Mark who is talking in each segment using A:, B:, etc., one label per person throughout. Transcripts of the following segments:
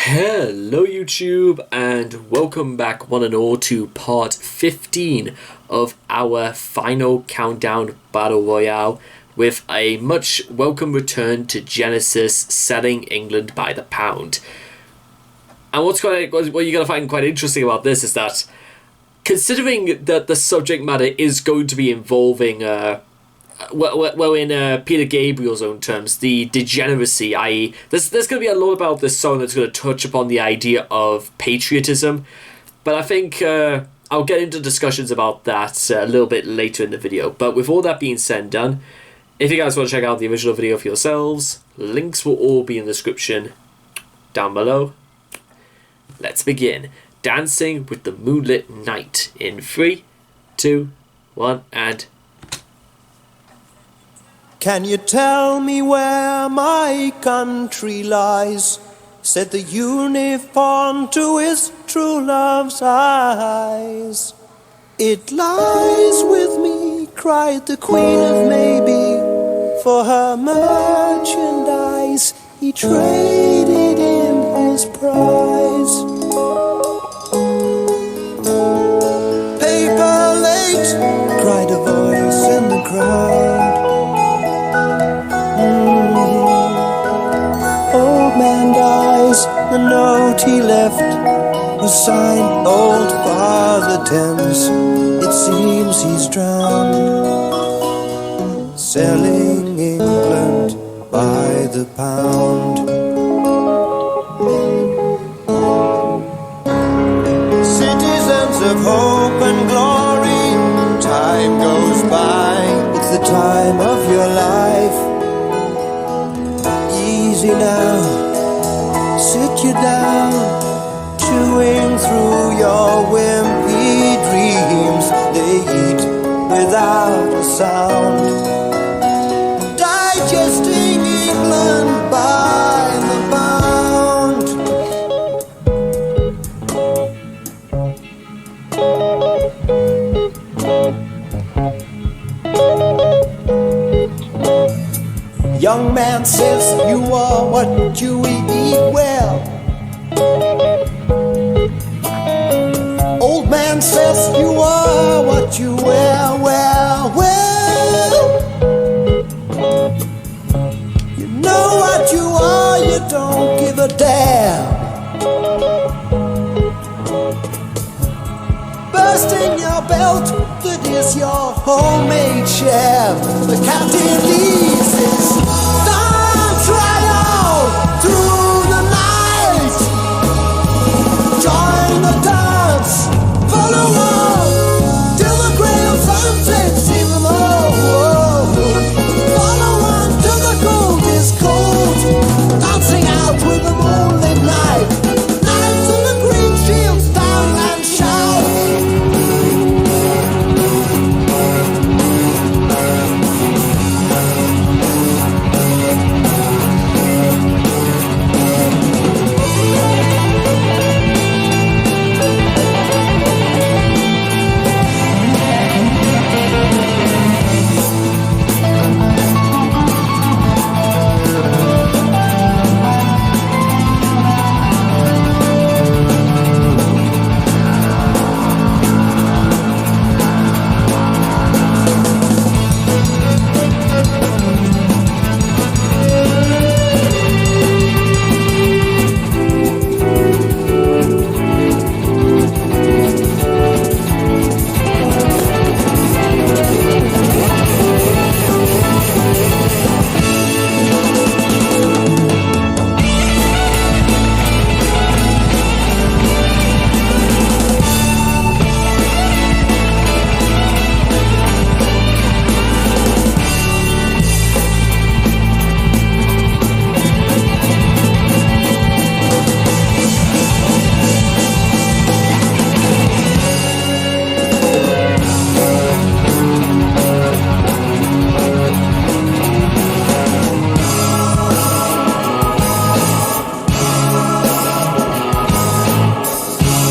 A: Hello YouTube and welcome back one and all to part 15 of our final countdown battle royale with a much welcome return to Genesis selling England by the pound. And what you're going to find quite interesting about this is that considering that the subject matter is going to be involving in Peter Gabriel's own terms, the degeneracy, i.e. there's going to be a lot about this song that's going to touch upon the idea of patriotism, but I think I'll get into discussions about that a little bit later in the video. But with all that being said and done, if you guys want to check out the original video for yourselves, links will all be in the description down below. Let's begin. Dancing with the Moonlit Night in 3, 2, 1, and...
B: Can you tell me where my country lies? Said the unicorn to his true love's eyes. It lies with me, cried the Queen of Maybe. For her merchandise he traded in his prize. Paper late, cried a voice in the crowd. Old man dies, the note he left was signed Old Father Thames. It seems he's drowned, selling England by the pound. Citizens of hope and glory, time goes by. It's the time of your life. Easy now, sit you down, chewing through your wimpy dreams. They eat without a sound, digesting England by the pound. Young man says you are what you eat well. Old man says you are what you wear well. You know what you are, you don't give a damn. Bursting your belt, that is your homemade sham. The captain leaves his trial through the night. Join the dance, follow on till the grey of sunset sees them all. Follow on till the gold is cold, dancing out with the moonlit night. Knights in the green shields down and shout.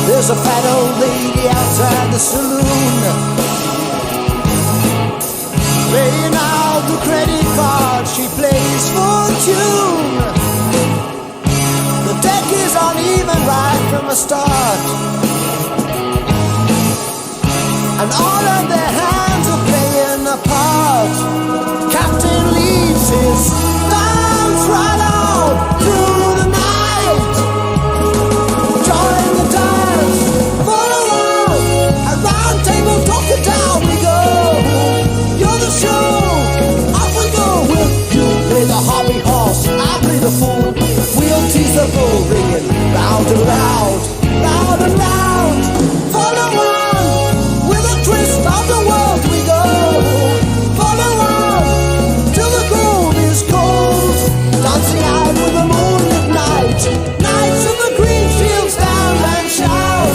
B: There's a fat old lady outside the saloon, paying out the credit card. She plays for tune. The deck is on even right from the start. And all of their hands are playing a part. Captain leads his dance right on through the night. Join the dance, follow on. A round table talking down we go. You're the show, off we go with you. Play the hobby horse, I play the fool. We'll tease the bull ringing loud and loud, loud and loud. Follow on, with a twist of the world we go. Follow on, till the groove is cold. Dancing out with the moonlit night. Nights in the green fields down and shout.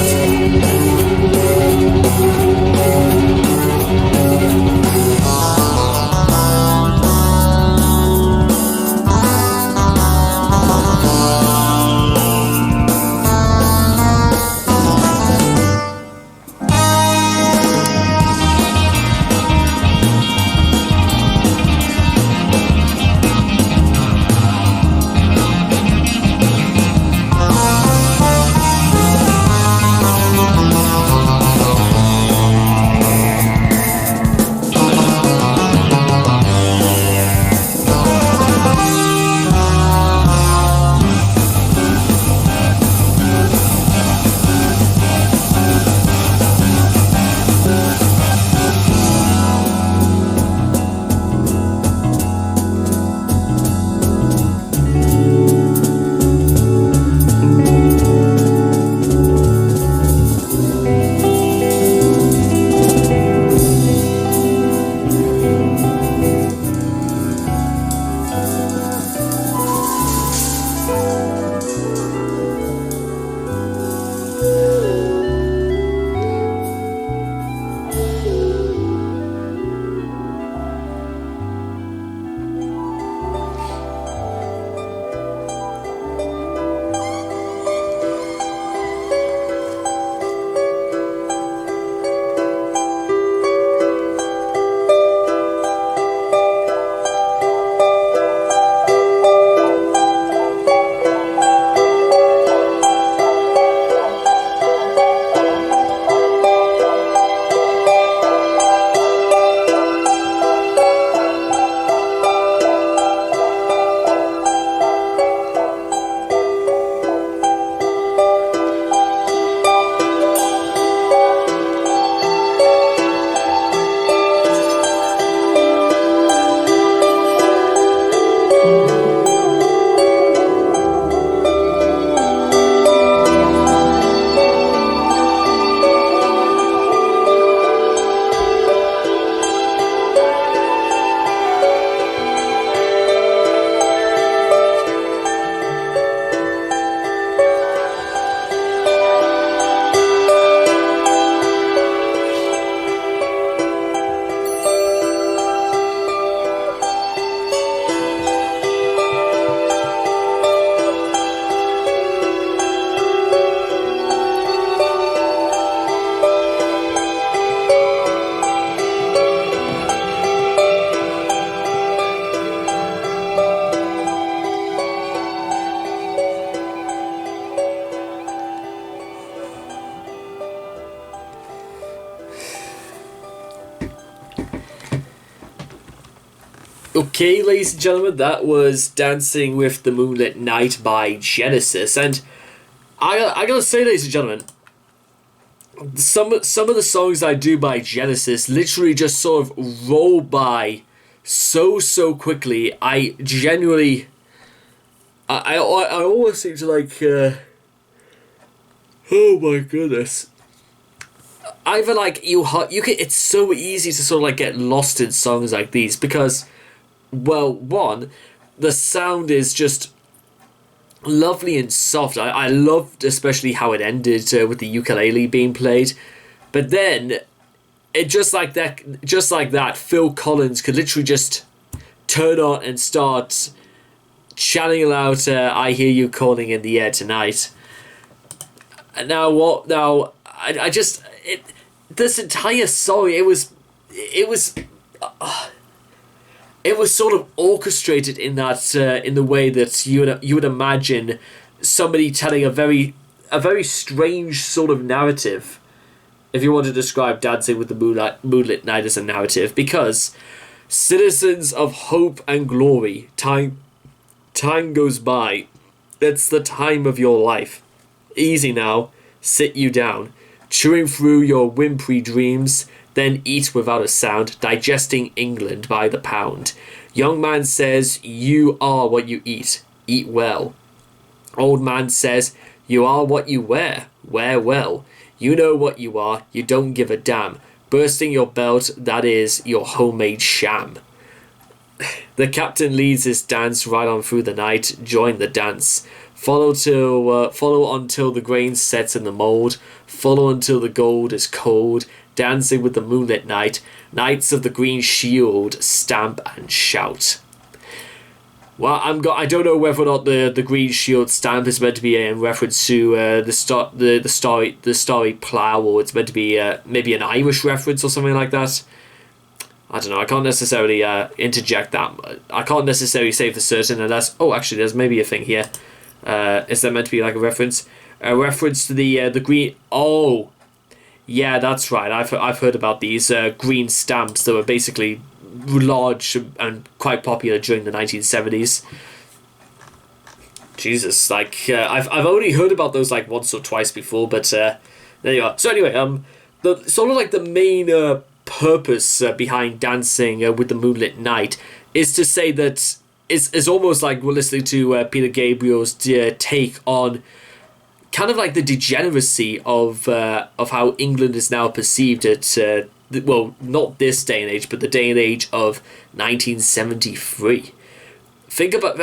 A: Okay, ladies and gentlemen, that was Dancing with the Moonlit Night by Genesis, and I gotta say, ladies and gentlemen, some of the songs I do by Genesis literally just sort of roll by so quickly. I genuinely, I almost seem to like, oh my goodness. Either like you can, it's so easy to sort of like get lost in songs like these because, well, one, the sound is just lovely and soft. I loved especially how it ended with the ukulele being played, but then it just like that, Phil Collins could literally just turn on and start chanting out "I hear you calling in the air tonight." And now what? Now I just this entire song, it was sort of orchestrated in that in the way that you would imagine somebody telling a very strange sort of narrative, if you want to describe Dancing with the Moonlit Night as a narrative, because citizens of hope and glory, time goes by. It's the time of your life. Easy now, sit you down, chewing through your whimpery dreams, then eat without a sound, digesting England by the pound. Young man says, you are what you eat well. Old man says, you are what you wear well. You know what you are, you don't give a damn. Bursting your belt, that is your homemade sham. The captain leads his dance right on through the night. Join the dance. Follow until the grain sets in the mould. Follow until the gold is cold. Dancing with the moonlit night. Knights of the green shield, stamp and shout. Well, I don't know whether or not the green shield stamp is meant to be in reference to the starry plough, or it's meant to be maybe an Irish reference or something like that. I don't know. I can't necessarily interject that. I can't necessarily say for certain unless... Oh, actually, there's maybe a thing here. Is there meant to be like a reference? A reference to the green... Oh, yeah, that's right. I've heard about these green stamps that were basically large and quite popular during the 1970s. Jesus, like I've only heard about those like once or twice before, but there you are. So anyway, the sort of like the main purpose behind Dancing with the Moonlit Night is to say that it's almost like we're listening to Peter Gabriel's take on kind of like the degeneracy of how England is now perceived at well, not this day and age, but the day and age of 1973. Think about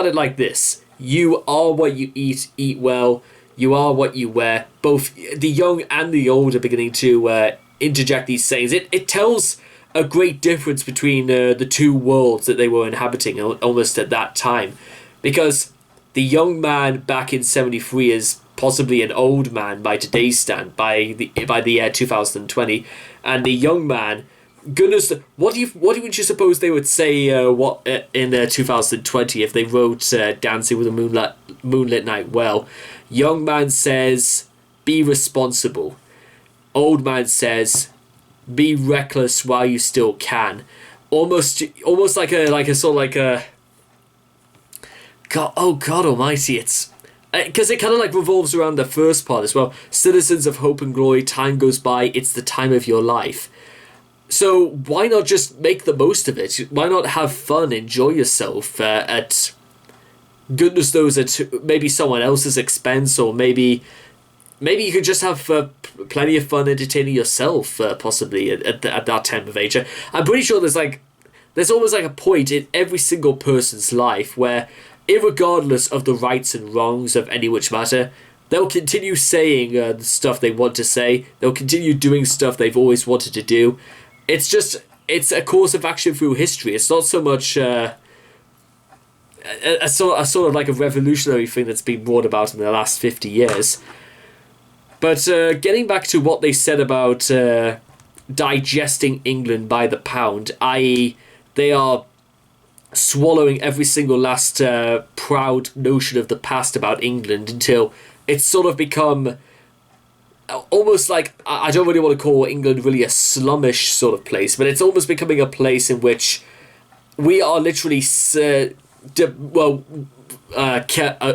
A: it like this: you are what you eat well. You are what you wear. Both the young and the old are beginning to interject these sayings. It tells a great difference between the two worlds that they were inhabiting almost at that time, because the young man back in 73 is possibly an old man by today's stand, by the year 2020, and the young man, goodness, what would you suppose they would say in 2020 if they wrote Dancing with the Moonlit Night? Well, young man says, be responsible. Old man says, be reckless while you still can. Almost like a sort of like a... God almighty, it's... Because it kind of like revolves around the first part as well. Citizens of hope and glory, time goes by, it's the time of your life. So why not just make the most of it? Why not have fun, enjoy yourself at goodness knows at maybe someone else's expense, or maybe you could just have plenty of fun entertaining yourself, possibly at that time of age. I'm pretty sure there's almost like a point in every single person's life where, irregardless of the rights and wrongs of any which matter, they'll continue saying the stuff they want to say. They'll continue doing stuff they've always wanted to do. It's a course of action through history. It's not so much a sort of like a revolutionary thing that's been brought about in the last 50 years. But getting back to what they said about digesting England by the pound, i.e. they are swallowing every single last proud notion of the past about England until it's sort of become almost like, I don't really want to call England really a slumish sort of place, but it's almost becoming a place in which we are literally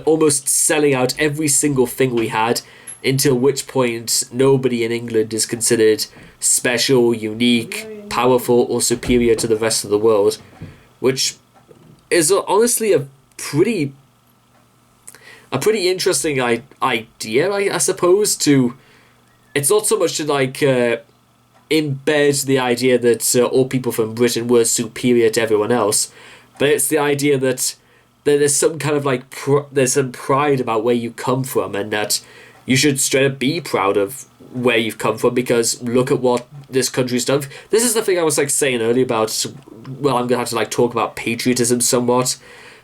A: almost selling out every single thing we had, until which point nobody in England is considered special, unique, powerful, or superior to the rest of the world, which is honestly a pretty interesting idea, I suppose. It's not so much to like embed the idea that all people from Britain were superior to everyone else, but it's the idea that there's some kind of like there's some pride about where you come from, and that you should straight up be proud of where you've come from, because look at what this country's done. This is the thing I was like saying earlier about, well, I'm gonna have to like talk about patriotism somewhat,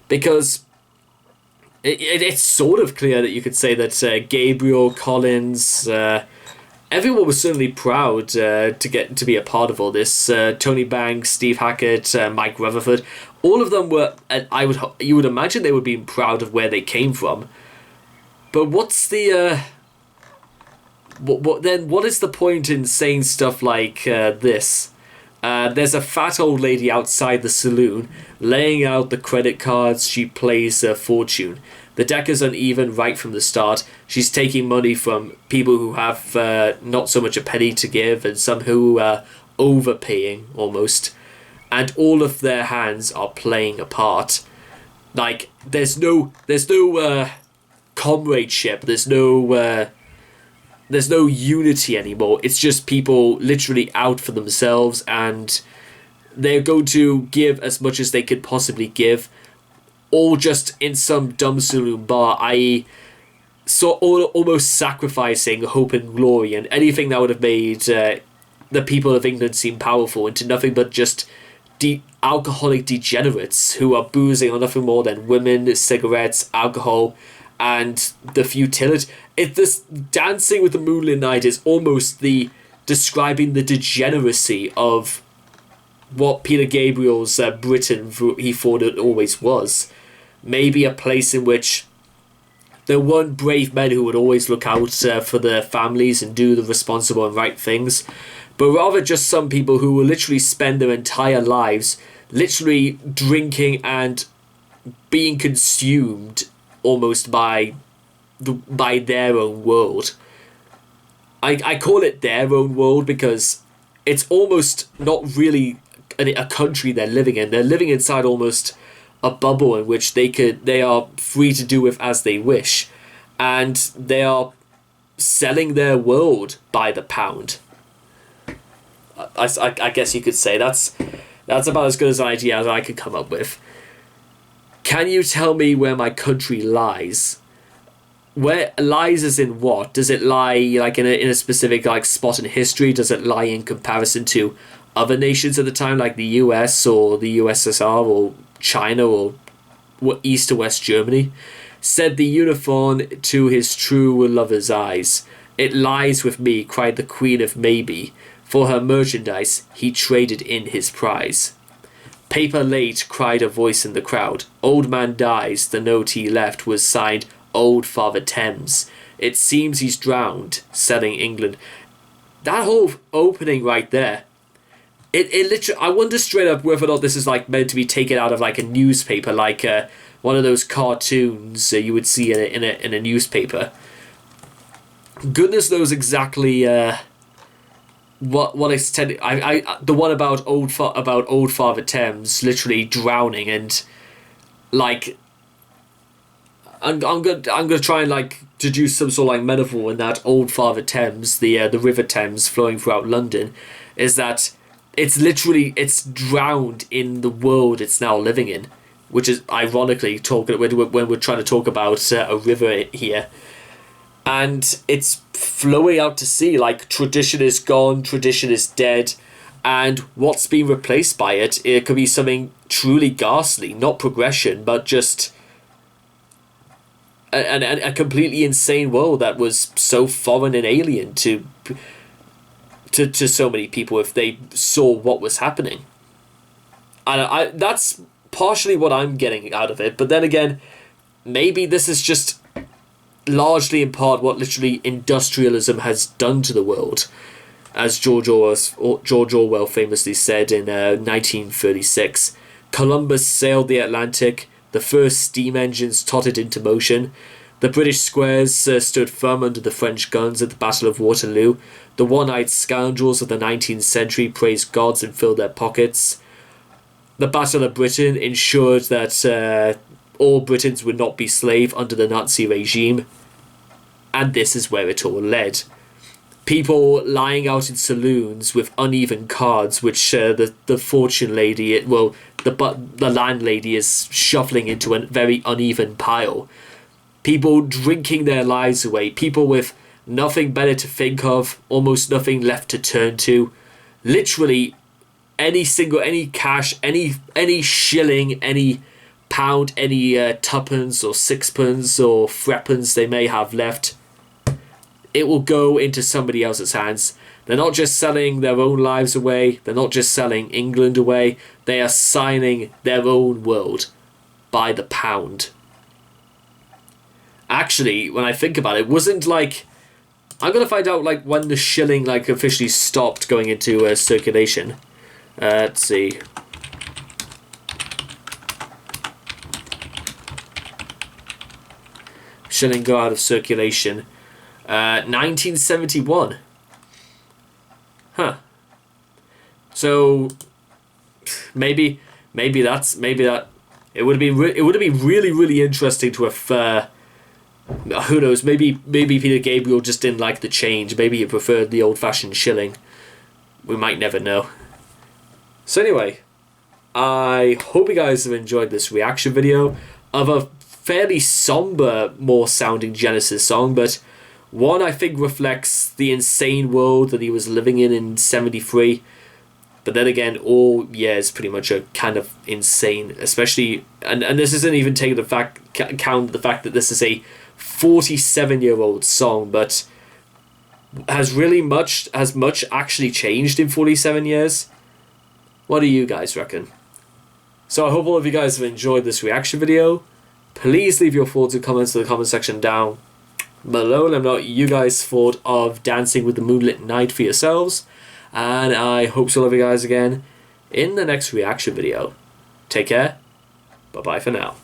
A: because it's sort of clear that you could say that Gabriel, Collins, everyone was certainly proud to be a part of all this. Tony Banks, Steve Hackett, Mike Rutherford, all of them were, and you would imagine they would be proud of where they came from. But what's the what is the point in saying stuff like this? There's a fat old lady outside the saloon, laying out the credit cards. She plays fortune. The deck is uneven right from the start. She's taking money from people who have not so much a penny to give, and some who are overpaying almost. And all of their hands are playing a part. Like, there's no comradeship. There's no unity anymore. It's just people literally out for themselves, and they're going to give as much as they could possibly give, all just in some dumb saloon bar, i.e. almost sacrificing hope and glory and anything that would have made the people of England seem powerful into nothing but just alcoholic degenerates who are boozing on nothing more than women, cigarettes, alcohol, and the futility. This Dancing with the Moonlit Night is almost describing the degeneracy of what Peter Gabriel's Britain he thought it always was. Maybe a place in which there weren't brave men who would always look out for their families and do the responsible and right things, but rather just some people who will literally spend their entire lives literally drinking and being consumed almost by their own world. I call it their own world because it's almost not really a country they're living in. They're living inside almost a bubble in which they are free to do with as they wish, and they are selling their world by the pound. I guess you could say that's about as good as an idea as I could come up with. Can you tell me where my country lies? Where lies as in what? Does it lie like in a specific like spot in history? Does it lie in comparison to other nations at the time, like the US or the USSR or China or East or West Germany? Said the unicorn to his true lover's eyes. It lies with me, cried the Queen of Maybe. For her merchandise he traded in his prize. Paper late, cried a voice in the crowd. Old man dies, the note he left was signed Old Father Thames. It seems he's drowned, selling England. That whole opening right there, it literally, I wonder straight up whether or not this is like meant to be taken out of like a newspaper, like one of those cartoons you would see in a newspaper. Goodness knows exactly what extent. The one about old Father Thames literally drowning, and like I'm gonna try and like deduce some sort of like metaphor in that Old Father Thames, the River Thames flowing throughout London, is that it's drowned in the world it's now living in, which is ironically talking when we're trying to talk about a river here, and it's flowing out to sea. Like, tradition is gone, tradition is dead, and what's been replaced by it could be something truly ghastly, not progression, but just a completely insane world that was so foreign and alien to so many people if they saw what was happening. And that's partially what I'm getting out of it, but then again, maybe this is just largely in part what literally industrialism has done to the world, as George Orwell famously said in 1936. Columbus sailed the Atlantic, the first steam engines tottered into motion, the British squares stood firm under the French guns at the Battle of Waterloo, the one-eyed scoundrels of the 19th century praised gods and filled their pockets. The Battle of Britain ensured that all Britons would not be slave under the Nazi regime, and this is where it all led. People lying out in saloons with uneven cards, which the fortune lady, the landlady is shuffling into a very uneven pile. People drinking their lives away. People with nothing better to think of, almost nothing left to turn to. Literally, any cash, any shilling, any pound, any tuppence or sixpence or threepence they may have left, it will go into somebody else's hands. They're not just selling their own lives away, they're not just selling England away, they are signing their own world by the pound. actually, when I think about it, wasn't like... I'm going to find out like when the shilling like officially stopped going into circulation. Let's see. Shilling go out of circulation. 1971. Huh. So maybe that it would have been really really interesting to have. Who knows? Maybe Peter Gabriel just didn't like the change. Maybe he preferred the old-fashioned shilling. We might never know. So anyway, I hope you guys have enjoyed this reaction video of a fairly somber, more sounding Genesis song, but one I think reflects the insane world that he was living in 73. But then again, all years pretty much are kind of insane, especially, and this isn't even taking the count the fact that this is a 47-year-old song, but has much actually changed in 47 years? What do you guys reckon? So I hope all of you guys have enjoyed this reaction video. Please leave your thoughts and comments in the comment section down below. Let me know what you guys thought of Dancing with the Moonlit Night for yourselves. And I hope to love you guys again in the next reaction video. Take care. Bye-bye for now.